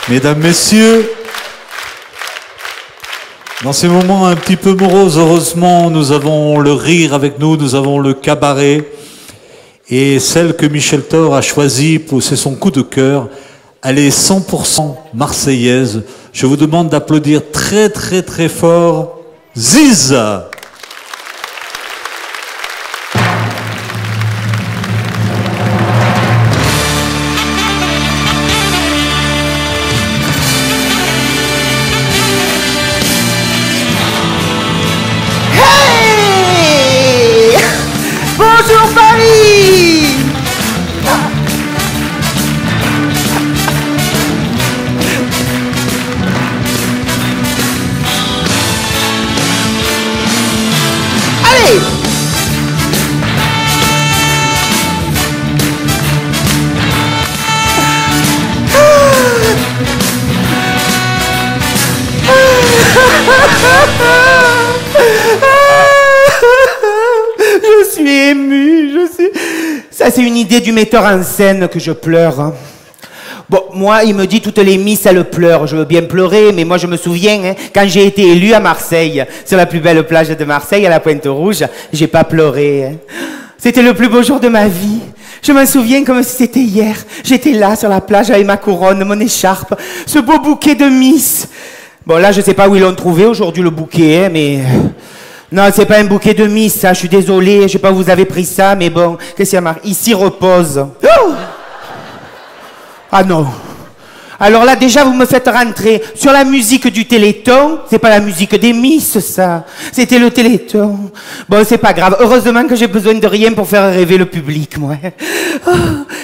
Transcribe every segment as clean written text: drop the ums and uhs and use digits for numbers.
Mesdames, Messieurs, dans ces moments un petit peu moroses, heureusement, nous avons le rire avec nous, nous avons le cabaret. Et celle que Michel Thor a choisie, c'est son coup de cœur, elle est 100% marseillaise. Je vous demande d'applaudir très très très fort Ziz. Bonjour Paris! Allez! Je suis ému, Ça, c'est une idée du metteur en scène que je pleure. Bon, moi, il me dit toutes les misses, elles pleurent. Je veux bien pleurer, mais moi, je me souviens, quand j'ai été élu à Marseille, sur la plus belle plage de Marseille, à la Pointe-Rouge, j'ai pas pleuré. C'était le plus beau jour de ma vie. Je me souviens comme si c'était hier. J'étais là, sur la plage, avec ma couronne, mon écharpe, ce beau bouquet de miss. Bon, là, je sais pas où ils l'ont trouvé aujourd'hui, le bouquet, mais... Non, c'est pas un bouquet de miss, ça, je suis désolé, je sais pas où vous avez pris ça, mais bon, qu'est-ce qu'il y a marqué? Ici repose. Oh, ah non. Alors là, déjà, vous me faites rentrer sur la musique du Téléthon. C'est pas la musique des Miss, ça. C'était le Téléthon. Bon, c'est pas grave. Heureusement que j'ai besoin de rien pour faire rêver le public, moi. Oh,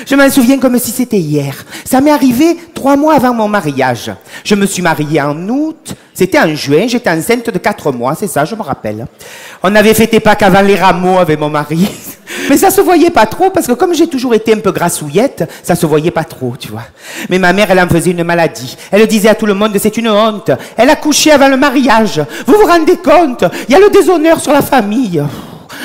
je m'en souviens comme si c'était hier. Ça m'est arrivé 3 mois avant mon mariage. Je me suis mariée en août. C'était en juin. J'étais enceinte de 4 mois. C'est ça, je me rappelle. On avait fêté Pâques avant les rameaux avec mon mari. Mais ça se voyait pas trop, parce que comme j'ai toujours été un peu grassouillette, ça se voyait pas trop, tu vois. Mais ma mère, elle en faisait une maladie. Elle disait à tout le monde, c'est une honte. Elle a couché avant le mariage. Vous vous rendez compte? Il y a le déshonneur sur la famille.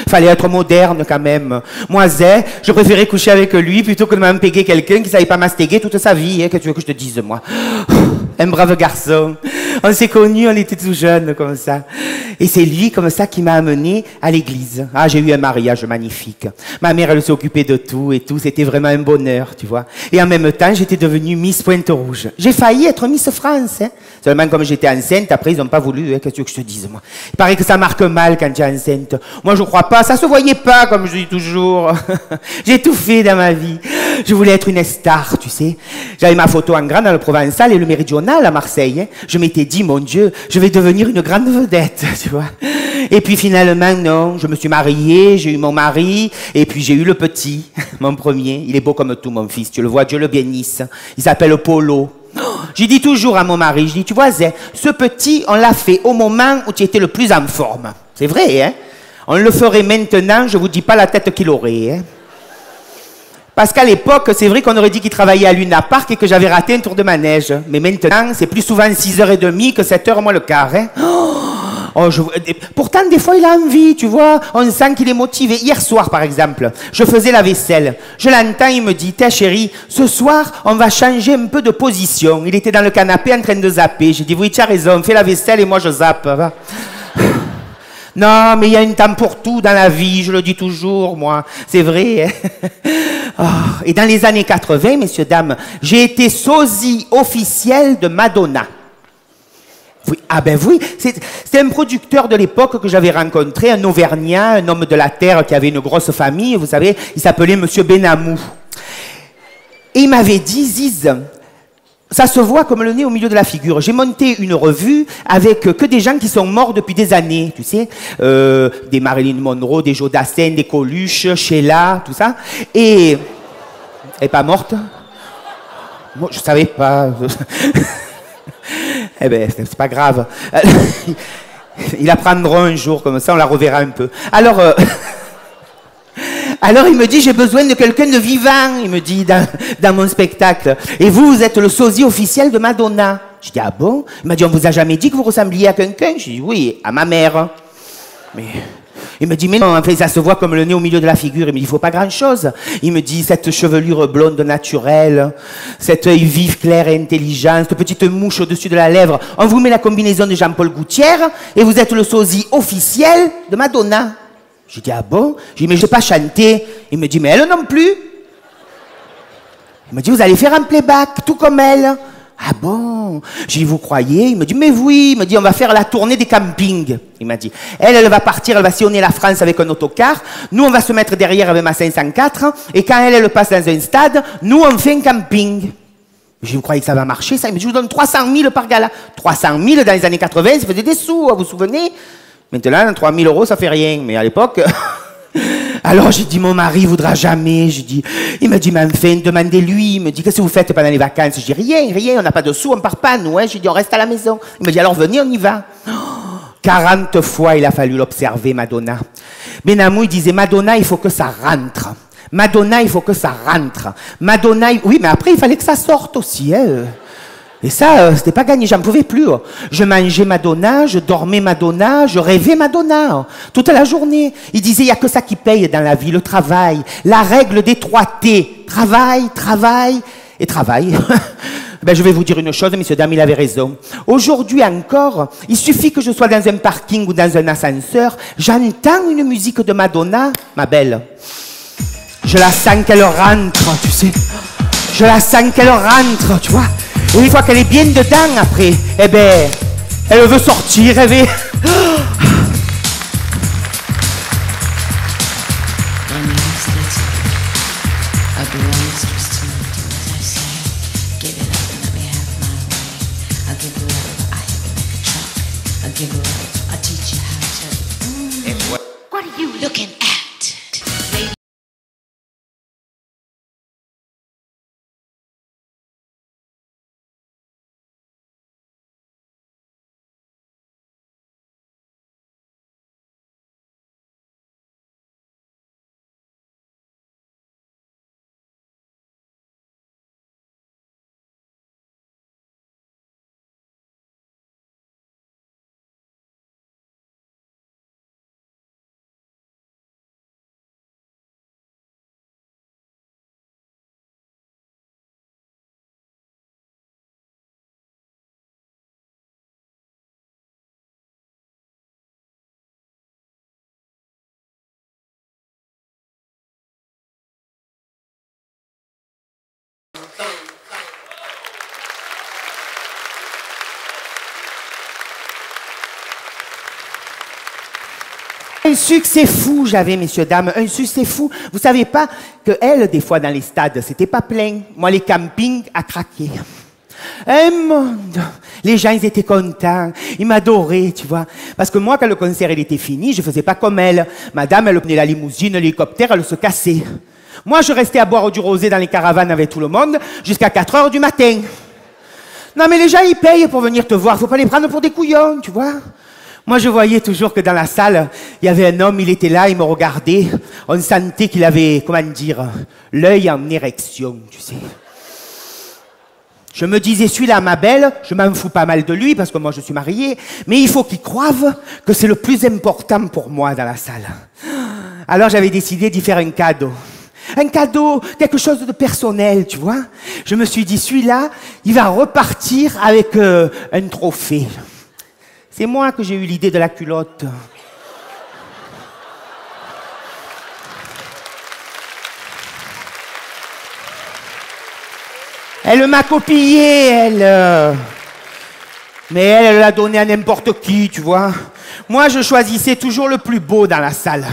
Fallait être moderne quand même. Moi, je préférais coucher avec lui plutôt que de m'empéguer quelqu'un qui savait pas mastéguer toute sa vie. Hein, que tu veux que je te dise, moi? Un brave garçon. On s'est connus, on était tout jeunes comme ça. Et c'est lui, comme ça, qui m'a amené à l'église. Ah, j'ai eu un mariage magnifique. Ma mère, elle s'est occupée de tout et tout. C'était vraiment un bonheur, tu vois. Et en même temps, j'étais devenue Miss Pointe-Rouge. J'ai failli être Miss France, hein. Seulement, comme j'étais enceinte, après, ils n'ont pas voulu, hein. Qu'est-ce que tu veux que je te dise, moi? Il paraît que ça marque mal quand tu es enceinte. Moi, je crois pas. Ça se voyait pas, comme je dis toujours. J'ai tout fait dans ma vie. Je voulais être une star, tu sais. J'avais ma photo en grand dans le Provençal et le Méridional à Marseille, hein. Je m'étais dit, mon Dieu, je vais devenir une grande vedette, tu vois. Et puis finalement, non, je me suis mariée, j'ai eu mon mari, et puis j'ai eu le petit, mon premier. Il est beau comme tout, mon fils, tu le vois, Dieu le bénisse. Il s'appelle Polo. J'ai dit toujours à mon mari, je dis, tu vois, Zé, ce petit, on l'a fait au moment où tu étais le plus en forme. C'est vrai, hein. On le ferait maintenant, je vous dis pas la tête qu'il aurait, hein. Parce qu'à l'époque, c'est vrai qu'on aurait dit qu'il travaillait à Luna Park et que j'avais raté un tour de manège. Mais maintenant, c'est plus souvent 6h30 que 7h moins le quart, hein. Oh, pourtant, des fois, il a envie, tu vois. On sent qu'il est motivé. Hier soir, par exemple, je faisais la vaisselle. Je l'entends, il me dit, « Tiens, chérie, ce soir, on va changer un peu de position. » Il était dans le canapé en train de zapper. J'ai dit, « Oui, tu as raison, fais la vaisselle et moi, je zappe. » Non, mais il y a un temps pour tout dans la vie, je le dis toujours, moi. C'est vrai, hein. Oh, et dans les années 80, messieurs, dames, j'ai été sosie officielle de Madonna. Oui, ah ben oui, c'est un producteur de l'époque que j'avais rencontré, un Auvergnat, un homme de la terre qui avait une grosse famille, vous savez, il s'appelait Monsieur Benamou. Et il m'avait dit, Ziz, ça se voit comme le nez au milieu de la figure. J'ai monté une revue avec que des gens qui sont morts depuis des années, tu sais, des Marilyn Monroe, des Jodassin, des Coluche, Sheila, tout ça. Et elle est pas morte? Moi, je savais pas. Eh ben, c'est pas grave. Ils la prendront un jour comme ça, on la reverra un peu. Alors, il me dit, j'ai besoin de quelqu'un de vivant, il me dit, dans mon spectacle. Et vous êtes le sosie officiel de Madonna. Je dis, ah bon? Il m'a dit, on vous a jamais dit que vous ressembliez à quelqu'un? Je dis, oui, à ma mère. Mais Il me dit, mais non, en fait, ça se voit comme le nez au milieu de la figure. Il me dit, il faut pas grand-chose. Il me dit, cette chevelure blonde naturelle, cet œil vif, clair et intelligent, cette petite mouche au-dessus de la lèvre. On vous met la combinaison de Jean-Paul Gouttière et vous êtes le sosie officiel de Madonna. J'ai dit, ah bon? J'ai dit, mais je sais pas chanter. Il me dit, mais elle non plus. Il me dit, vous allez faire un playback, tout comme elle. Ah bon? J'ai dit, vous croyez? Il me dit, mais oui. Il me dit, on va faire la tournée des campings. Il m'a dit, elle va partir, elle va sillonner la France avec un autocar. Nous, on va se mettre derrière avec ma 504. Et quand elle passe dans un stade, nous, on fait un camping. J'ai dit, vous croyez que ça va marcher, ça? Il me dit, je vous donne 300 000 par gala. 300 000 dans les années 80, ça faisait des sous, vous vous souvenez? Maintenant, 3 000 euros, ça fait rien. Mais à l'époque... Alors j'ai dit, mon mari voudra jamais. J'ai dit, il m'a dit, mais enfin, demandez-lui. Il me dit, qu'est-ce que vous faites pendant les vacances? J'ai dit, rien, on n'a pas de sous, on part pas, nous. J'ai dit, on reste à la maison. Il me dit, alors venez, on y va. 40 fois, il a fallu l'observer, Madonna. Benamou, il disait, Madonna, il faut que ça rentre. Madonna, il faut que ça rentre. Madonna, oui, mais après, il fallait que ça sorte aussi. Et ça, c'était pas gagné, j'en pouvais plus. Je mangeais Madonna, je dormais Madonna, je rêvais Madonna, toute la journée. Il disait, il n'y a que ça qui paye dans la vie, le travail, la règle des 3 T. Travail, travail et travail. Ben, je vais vous dire une chose, messieurs, dames, il avait raison. Aujourd'hui encore, il suffit que je sois dans un parking ou dans un ascenseur, j'entends une musique de Madonna, ma belle. Je la sens qu'elle rentre, tu sais. Je la sens qu'elle rentre, tu vois. Et une fois qu'elle est bien dedans, après, eh ben, elle veut sortir, elle veut... What are you looking at? Un succès fou, j'avais, messieurs, dames, un succès fou. Vous savez pas que elle, des fois, dans les stades, c'était pas plein. Moi, les campings, à craquer. Un monde. Les gens, ils étaient contents. Ils m'adoraient, tu vois. Parce que moi, quand le concert, il était fini, je faisais pas comme elle. Madame, elle prenait la limousine, l'hélicoptère, elle se cassait. Moi, je restais à boire du rosé dans les caravanes avec tout le monde jusqu'à 4 heures du matin. Non, mais les gens, ils payent pour venir te voir. Faut pas les prendre pour des couillons, tu vois. Moi, je voyais toujours que dans la salle, il y avait un homme, il était là, il me regardait. On sentait qu'il avait, comment dire, l'œil en érection, tu sais. Je me disais, celui-là, ma belle, je m'en fous pas mal de lui, parce que moi, je suis mariée, mais il faut qu'il croive que c'est le plus important pour moi dans la salle. Alors, j'avais décidé d'y faire un cadeau. Un cadeau, quelque chose de personnel, tu vois. Je me suis dit, celui-là, il va repartir avec un trophée. C'est moi que j'ai eu l'idée de la culotte. Elle m'a copié, elle. Mais elle l'a donné à n'importe qui, tu vois. Moi, je choisissais toujours le plus beau dans la salle.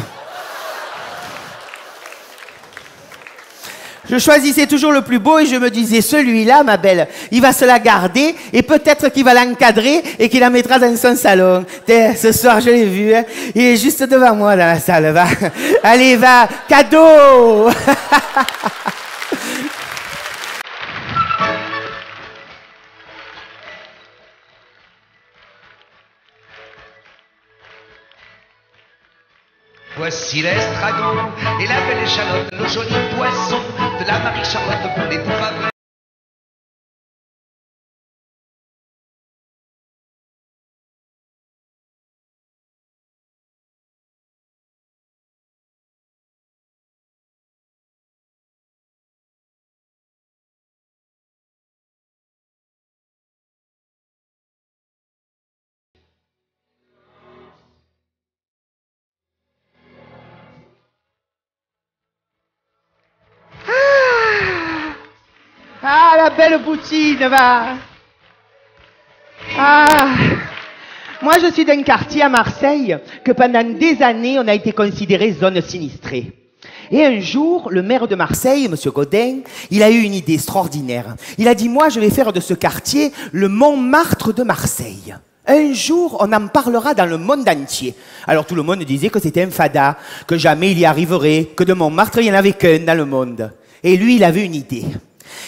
Je choisissais toujours le plus beau et je me disais, celui-là, ma belle, il va se la garder et peut-être qu'il va l'encadrer et qu'il la mettra dans son salon. Ce soir, je l'ai vu, hein, il est juste devant moi dans la salle, va. Allez, va, cadeau. Voici l'estragon et la belle échalote, nos jolis poissons de la Marie-Charlotte pour les tout pas vrais. ma belle Boutine, va. Ah, moi je suis d'un quartier à Marseille que pendant des années on a été considéré zone sinistrée. Et un jour, le maire de Marseille, M. Gaudin, il a eu une idée extraordinaire. Il a dit, moi je vais faire de ce quartier le Montmartre de Marseille. Un jour, on en parlera dans le monde entier. Alors tout le monde disait que c'était un fada, que jamais il y arriverait, que de Montmartre, il n'y en avait qu'un dans le monde. Et lui, il avait une idée.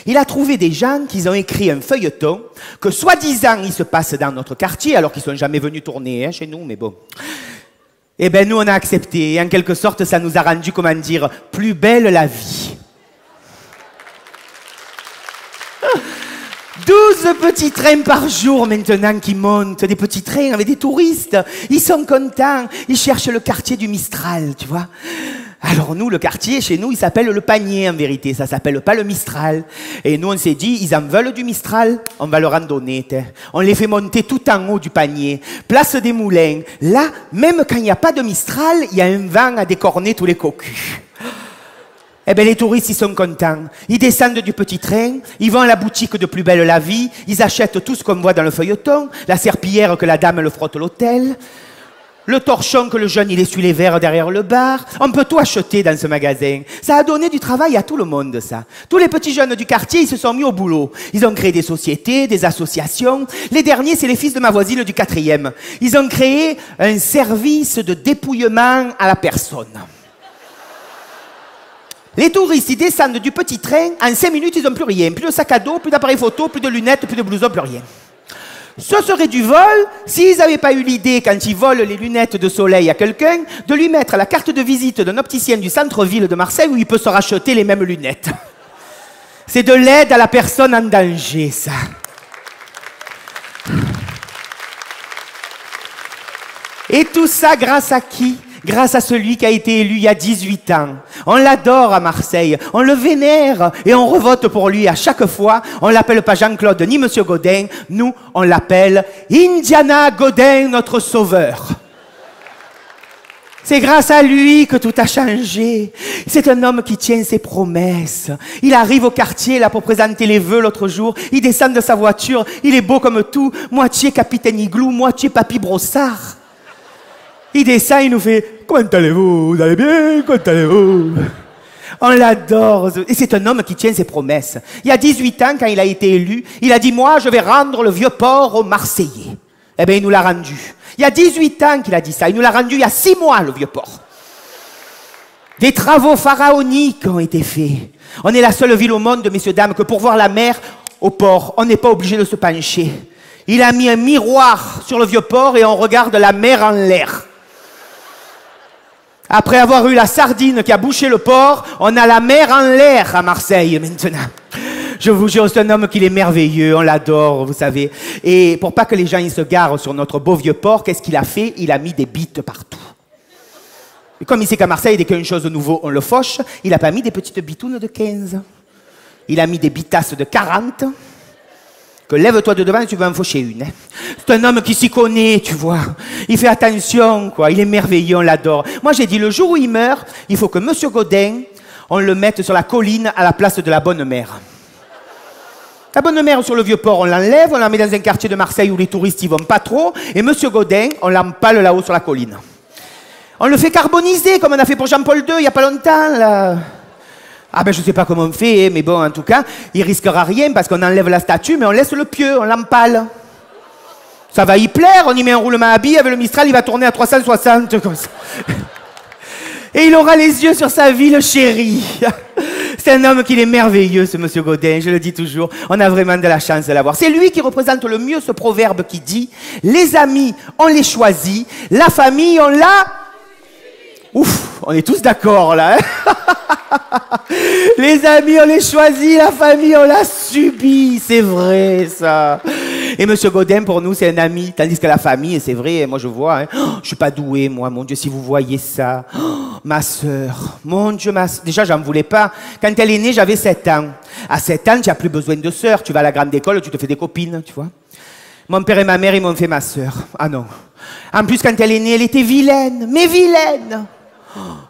Il a trouvé des gens qui ont écrit un feuilleton que soi-disant il se passe dans notre quartier, alors qu'ils ne sont jamais venus tourner chez nous, mais bon. Eh bien, nous, on a accepté. Et en quelque sorte, ça nous a rendu, comment dire, plus belle la vie. 12 petits trains par jour maintenant qui montent, des petits trains avec des touristes. Ils sont contents, ils cherchent le quartier du Mistral, tu vois. Alors nous, le quartier, chez nous, il s'appelle le Panier en vérité, ça s'appelle pas le Mistral. Et nous, on s'est dit, ils en veulent du Mistral, on va leur en donner. On les fait monter tout en haut du panier, place des Moulins. Là, même quand il n'y a pas de Mistral, il y a un vent à décorner tous les cocus. Eh bien, les touristes, ils sont contents. Ils descendent du petit train, ils vont à la boutique de Plus Belle la Vie, ils achètent tout ce qu'on voit dans le feuilleton, la serpillière que la dame le frotte l'hôtel, le torchon que le jeune il essuie les verres derrière le bar. On peut tout acheter dans ce magasin. Ça a donné du travail à tout le monde, ça. Tous les petits jeunes du quartier, ils se sont mis au boulot. Ils ont créé des sociétés, des associations. Les derniers, c'est les fils de ma voisine du 4e. Ils ont créé un service de dépouillement à la personne. Les touristes, ils descendent du petit train, en 5 minutes, ils n'ont plus rien. Plus de sac à dos, plus d'appareil photo, plus de lunettes, plus de blouson, plus rien. Ce serait du vol s'ils n'avaient pas eu l'idée, quand ils volent les lunettes de soleil à quelqu'un, de lui mettre la carte de visite d'un opticien du centre-ville de Marseille où il peut se racheter les mêmes lunettes. C'est de l'aide à la personne en danger, ça. Et tout ça grâce à qui ? Grâce à celui qui a été élu il y a 18 ans. On l'adore à Marseille, on le vénère et on revote pour lui à chaque fois. On l'appelle pas Jean-Claude ni Monsieur Gaudin, nous on l'appelle Indiana Gaudin, notre sauveur. C'est grâce à lui que tout a changé. C'est un homme qui tient ses promesses. Il arrive au quartier là pour présenter les vœux l'autre jour. Il descend de sa voiture, il est beau comme tout, moitié Capitaine Igloo, moitié Papy Brossard. Il descend, il nous fait « Comment allez-vous? Vous allez bien? Comment allez-vous ?» On l'adore. Et c'est un homme qui tient ses promesses. Il y a 18 ans, quand il a été élu, il a dit « Moi, je vais rendre le Vieux-Port aux Marseillais. » Eh bien, il nous l'a rendu. Il y a 18 ans qu'il a dit ça. Il nous l'a rendu il y a 6 mois, le Vieux-Port. Des travaux pharaoniques ont été faits. On est la seule ville au monde, messieurs, dames, que pour voir la mer au port, on n'est pas obligé de se pencher. Il a mis un miroir sur le Vieux-Port et on regarde la mer en l'air. Après avoir eu la sardine qui a bouché le port, on a la mer en l'air à Marseille maintenant. Je vous jure, c'est un homme qui est merveilleux, on l'adore, vous savez. Et pour pas que les gens ils se garent sur notre beau vieux port, qu'est-ce qu'il a fait? Il a mis des bites partout. Et comme il sait qu'à Marseille, dès qu'il y a une chose de nouveau, on le fauche, il n'a pas mis des petites bitounes de 15. Il a mis des bitasses de 40. Que lève-toi de devant et tu vas en faucher une. C'est un homme qui s'y connaît, tu vois. Il fait attention, quoi. Il est merveilleux, on l'adore. Moi, j'ai dit, le jour où il meurt, il faut que Monsieur Gaudin, on le mette sur la colline à la place de la Bonne Mère. La Bonne Mère sur le Vieux-Port, on l'enlève, on la met dans un quartier de Marseille où les touristes y vont pas trop, et Monsieur Gaudin, on l'empale là-haut sur la colline. On le fait carboniser, comme on a fait pour Jean-Paul II il y a pas longtemps, là. Ah ben je sais pas comment on fait, mais bon, en tout cas, il risquera rien parce qu'on enlève la statue, mais on laisse le pieu, on l'empale. Ça va y plaire, on y met un roulement à billes, avec le Mistral, il va tourner à 360, comme ça. Et il aura les yeux sur sa ville chérie. C'est un homme qui est merveilleux, ce Monsieur Gaudin, je le dis toujours. On a vraiment de la chance de l'avoir. C'est lui qui représente le mieux ce proverbe qui dit « Les amis, on les choisit, la famille, on l'a... » Ouf, on est tous d'accord là. Les amis, on les choisit, la famille, on l'a subi. C'est vrai, ça. Et Monsieur Gaudin, pour nous, c'est un ami. Tandis que la famille, c'est vrai, moi je vois, hein, je suis pas doué, moi, mon Dieu, si vous voyez ça. Ma sœur, mon Dieu, déjà, j'en voulais pas. Quand elle est née, j'avais 7 ans. À 7 ans, tu n'as plus besoin de sœur. Tu vas à la grande école, tu te fais des copines, tu vois. Mon père et ma mère, ils m'ont fait ma sœur. Ah non. En plus, quand elle est née, elle était vilaine, mais vilaine.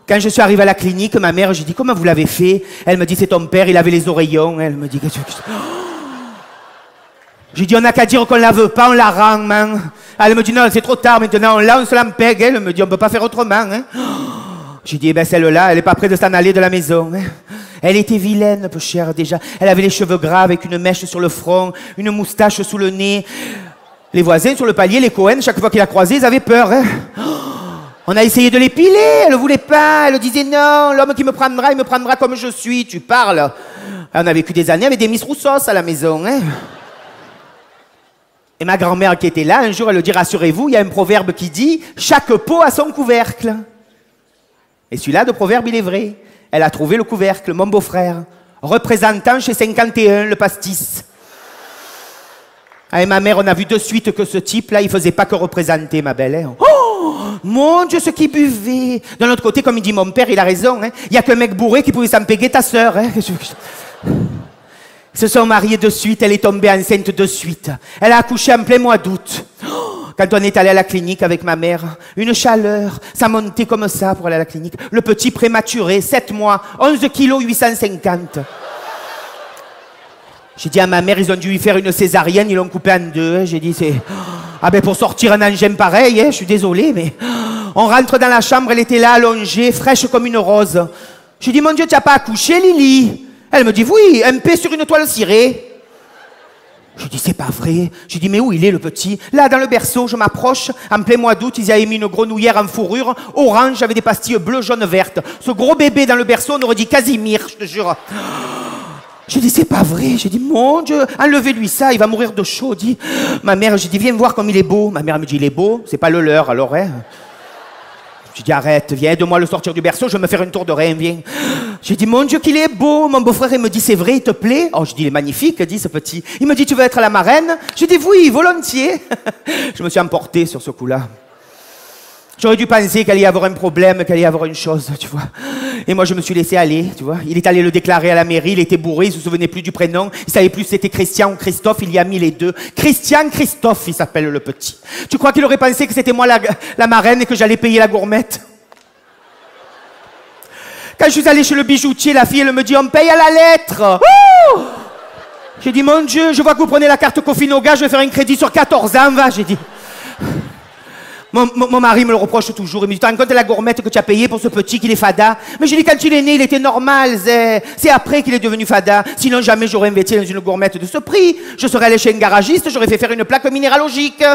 Quand je suis arrivé à la clinique, ma mère, j'ai dit, comment vous l'avez fait? Elle me dit, c'est ton père, il avait les oreillons. Elle me dit, qu'est-ce que... J'ai dit, on n'a qu'à dire qu'on la veut pas, on la rend, man. Elle me dit, non, c'est trop tard maintenant, on l'a, on se l'empègue. Elle me dit, on peut pas faire autrement. Hein. J'ai dit, eh ben celle-là, elle est pas prête de s'en aller de la maison. Hein. Elle était vilaine, peu chère déjà. Elle avait les cheveux gras avec une mèche sur le front, une moustache sous le nez. Les voisins sur le palier, les Cohen, chaque fois qu'ils la croisaient, ils avaient peur. Hein. On a essayé de l'épiler, elle ne voulait pas. Elle disait, non, l'homme qui me prendra, il me prendra comme je suis. Tu parles. On a vécu des années avec des Miss Roussos à la maison. Hein. Et ma grand-mère qui était là, un jour, elle lui dit, rassurez-vous, il y a un proverbe qui dit, chaque pot a son couvercle. Et celui-là, de proverbe, il est vrai. Elle a trouvé le couvercle, mon beau-frère, représentant chez 51 le pastis. Avec ma mère, on a vu de suite que ce type-là, il faisait pas que représenter, ma belle. Hein. Oh, mon Dieu, ce qu'il buvait. D'un autre côté, comme il dit mon père, il a raison. Hein. Il y a qu'un mec bourré qui pouvait s'empéguer ta sœur. Hein. Ils se sont mariés de suite, elle est tombée enceinte de suite. Elle a accouché en plein mois d'août. Quand on est allé à la clinique avec ma mère, une chaleur, ça montait comme ça pour aller à la clinique. Le petit prématuré, 7 mois, 11 kilos 850. J'ai dit à ma mère, ils ont dû lui faire une césarienne, ils l'ont coupé en deux. J'ai dit, c'est... Ah ben pour sortir un engin pareil, hein, je suis désolée, mais... On rentre dans la chambre, elle était là, allongée, fraîche comme une rose. J'ai dit, mon Dieu, tu n'as pas accouché, Lily? Elle me dit, oui, un P sur une toile cirée. Je dis, c'est pas vrai. Je dis, mais où il est le petit? Là, dans le berceau, je m'approche. En plein mois d'août, ils y avaient mis une grenouillère en fourrure, orange, avec des pastilles bleues, jaunes, vertes. Ce gros bébé dans le berceau, on aurait dit Casimir, je te jure. J'ai dit, c'est pas vrai. J'ai dit, mon Dieu, enlevez-lui ça, il va mourir de chaud. Dit, ma mère, j'ai dit, viens voir comme il est beau. Ma mère me dit, il est beau, c'est pas le leur, alors, hein. J'ai dit, arrête, viens, aide-moi à le sortir du berceau, je vais me faire une tour de rein, viens. J'ai dit, mon Dieu, qu'il est beau. Mon beau-frère, il me dit, c'est vrai, il te plaît? Oh, je dis, il est magnifique, dit ce petit. Il me dit, tu veux être la marraine? J'ai dit, oui, volontiers. Je me suis emporté sur ce coup-là. J'aurais dû penser qu'il allait y avoir un problème, qu'il allait y avoir une chose, tu vois. Et moi, je me suis laissé aller, tu vois. Il est allé le déclarer à la mairie, il était bourré, il se souvenait plus du prénom. Il savait plus si c'était Christian ou Christophe, il y a mis les deux. Christian Christophe, il s'appelle le petit. Tu crois qu'il aurait pensé que c'était moi la marraine et que j'allais payer la gourmette? Quand je suis allé chez le bijoutier, la fille, elle me dit, on paye à la lettre. Oh, j'ai dit, mon Dieu, je vois que vous prenez la carte Cofinoga, je vais faire un crédit sur 14 ans, va, j'ai dit. Mon mari me le reproche toujours. Il me dit, tu te rends compte de la gourmette que tu as payée pour ce petit qu'il est fada? Mais j'ai dit, quand il est né, il était normal. C'est après qu'il est devenu fada. Sinon, jamais j'aurais investi dans une gourmette de ce prix. Je serais allé chez un garagiste, j'aurais fait faire une plaque minéralogique.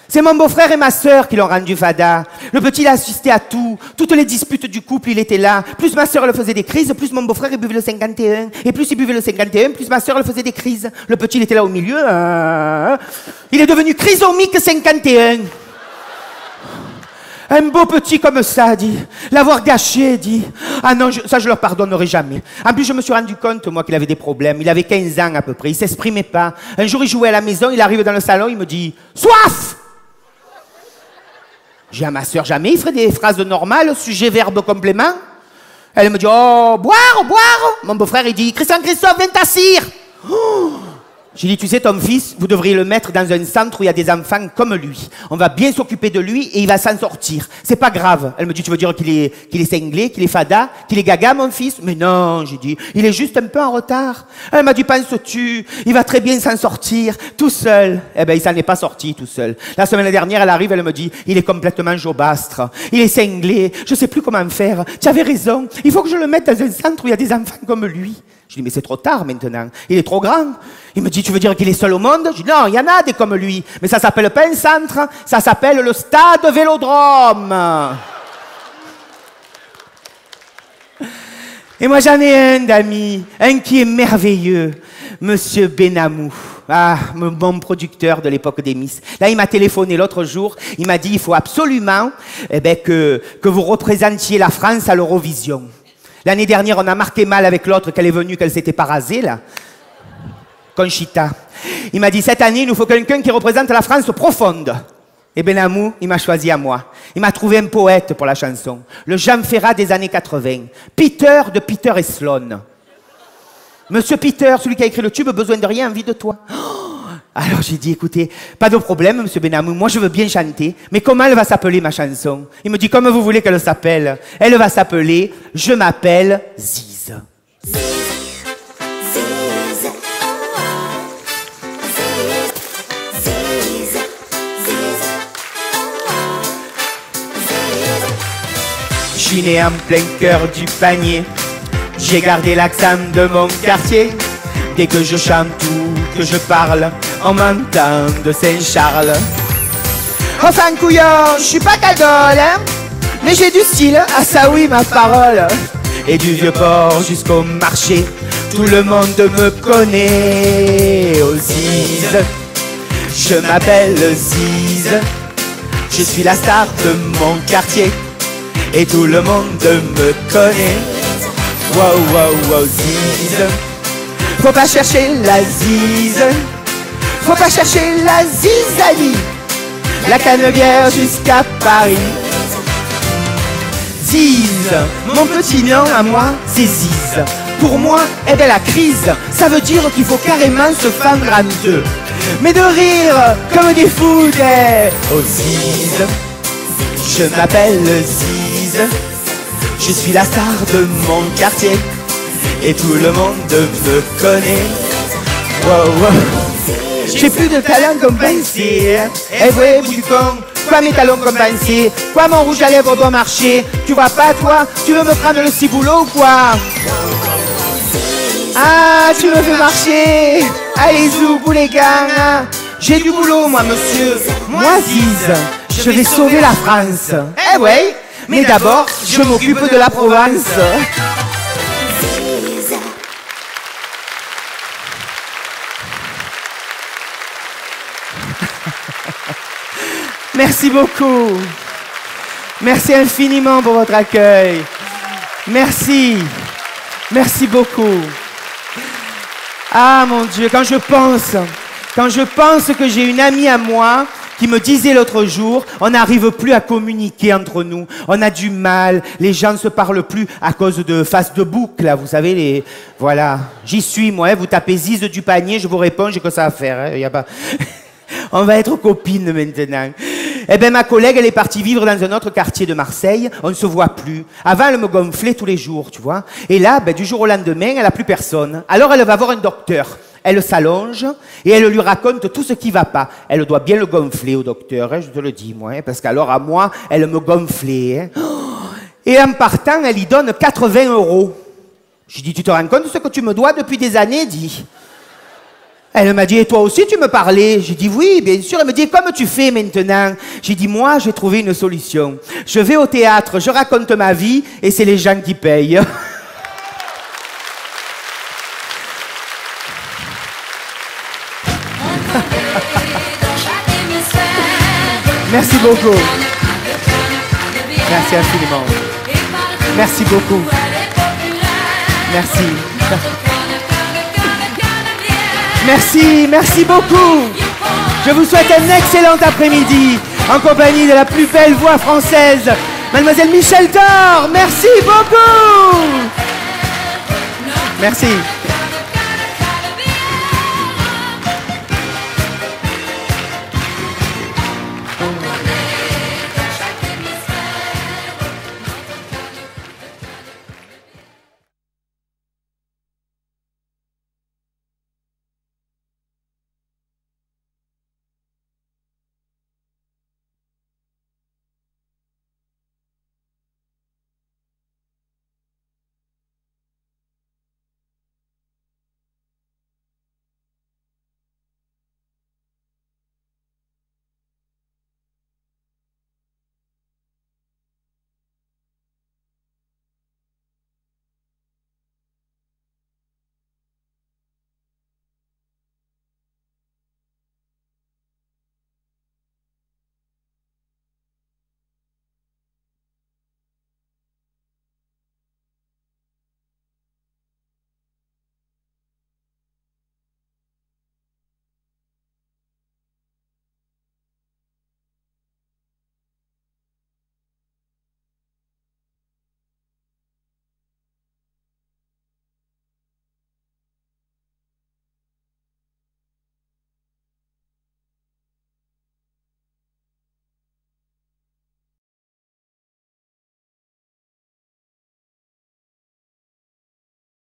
C'est mon beau-frère et ma sœur qui l'ont rendu fada. Le petit, il a assisté à tout. Toutes les disputes du couple, il était là. Plus ma sœur, elle faisait des crises, plus mon beau-frère, il buvait le 51. Et plus il buvait le 51, plus ma sœur, elle faisait des crises. Le petit, il était là au milieu. Il est devenu chrysomique 51. Un beau petit comme ça, dit. L'avoir gâché, dit. Ah non, ça, je leur pardonnerai jamais. En plus, je me suis rendu compte, moi, qu'il avait des problèmes. Il avait 15 ans à peu près. Il s'exprimait pas. Un jour, il jouait à la maison, il arrive dans le salon, il me dit « Soif !» J'ai à ma sœur, jamais il ferait des phrases normales, sujet, verbe, complément. Elle me dit, oh, boire, boire. Mon beau-frère, il dit, Christian Christophe, viens t'assire. Oh. J'ai dit, tu sais, ton fils, vous devriez le mettre dans un centre où il y a des enfants comme lui. On va bien s'occuper de lui et il va s'en sortir. C'est pas grave. Elle me dit, tu veux dire qu'il est cinglé, qu'il est fada, qu'il est gaga, mon fils? Mais non, j'ai dit, il est juste un peu en retard. Elle m'a dit, penses-tu, il va très bien s'en sortir, tout seul. Eh ben, il s'en est pas sorti tout seul. La semaine dernière, elle arrive, elle me dit, il est complètement jaubastre, il est cinglé, je sais plus comment faire. Tu avais raison, il faut que je le mette dans un centre où il y a des enfants comme lui. Je dis, mais c'est trop tard maintenant. Il est trop grand. Il me dit, tu veux dire qu'il est seul au monde? Je dis, non, il y en a des comme lui. Mais ça s'appelle pas un centre, ça s'appelle le stade Vélodrome. Et moi, j'en ai un d'amis, un qui est merveilleux, Monsieur Benamou. Ah, mon producteur de l'époque des Miss. Là, il m'a téléphoné l'autre jour. Il m'a dit, il faut absolument que vous représentiez la France à l'Eurovision. L'année dernière, on a marqué mal avec l'autre qu'elle est venue, qu'elle s'était pas rasée, là. Conchita. Il m'a dit, cette année, il nous faut quelqu'un qui représente la France profonde. Et Benamou, il m'a choisi à moi. Il m'a trouvé un poète pour la chanson. Le Jean Ferrat des années 80. Peter de Peter et Sloan. Monsieur Peter, celui qui a écrit le tube, besoin de rien, envie de toi. Alors j'ai dit, écoutez, pas de problème, monsieur Benamou, moi je veux bien chanter, mais comment elle va s'appeler ma chanson? Il me dit, comme vous voulez qu'elle s'appelle. Elle va s'appeler « Je m'appelle Ziz ». suis né en plein cœur du panier. J'ai gardé l'accent de mon quartier. Dès que je chante ou que je parle, on m'entend de Saint-Charles. Enfin couillon, je suis pas cadole, hein, mais j'ai du style, ah ça oui ma parole. Et du vieux port jusqu'au marché, tout le monde me connaît. Oh Ziz, je m'appelle Ziz. Je suis la star de mon quartier et tout le monde me connaît. Wow, wow, wow, Ziz. Faut pas chercher la Ziz. Faut pas chercher la zizanie. La Canebière jusqu'à Paris. Ziz, mon petit nom à moi, c'est Ziz. Pour moi, eh bien la crise, ça veut dire qu'il faut carrément se fendre en deux. Mais de rire comme des fous, oh Ziz. Je m'appelle Ziz. Je suis la star de mon quartier et tout le monde me connaît. Wow, wow. J'ai plus de talent comme Vinci. Eh ouais, bout du con. Quoi mes talons comme Vinci? Quoi mon rouge à lèvres doit marcher? Tu vois pas toi? Tu veux me prendre le ciboulot ou quoi? Ah, tu me fais marcher. Allez zou, les gars. J'ai du boulot moi monsieur. Moi Ziz, je vais sauver la France. Eh ouais, mais d'abord je m'occupe de la Provence. Merci beaucoup. Merci infiniment pour votre accueil. Merci. Merci beaucoup. Ah mon Dieu, quand je pense que j'ai une amie à moi qui me disait l'autre jour, on n'arrive plus à communiquer entre nous. On a du mal, les gens ne se parlent plus à cause de Facebook, là, vous savez, les... Voilà, j'y suis, moi, hein, vous tapez Ziz du panier, je vous réponds, j'ai que ça à faire. Hein, y a pas... On va être copines maintenant. Eh bien, ma collègue, elle est partie vivre dans un autre quartier de Marseille. On ne se voit plus. Avant, elle me gonflait tous les jours, tu vois. Et là, ben, du jour au lendemain, elle n'a plus personne. Alors, elle va voir un docteur. Elle s'allonge et elle lui raconte tout ce qui ne va pas. Elle doit bien le gonfler au docteur, hein, je te le dis, moi. Hein, parce qu'alors, à moi, elle me gonflait. Hein. Et en partant, elle lui donne 80 €. Je lui dis, tu te rends compte de ce que tu me dois depuis des années, dit. Elle m'a dit, et toi aussi tu me parlais? J'ai dit, oui, bien sûr. Elle me dit, comme tu fais maintenant? J'ai dit, moi, j'ai trouvé une solution. Je vais au théâtre, je raconte ma vie, et c'est les gens qui payent. Merci beaucoup. Merci infiniment. Merci beaucoup. Merci. Merci, merci beaucoup. Je vous souhaite un excellent après-midi en compagnie de la plus belle voix française, Mademoiselle Michel Thor. Merci beaucoup. Merci.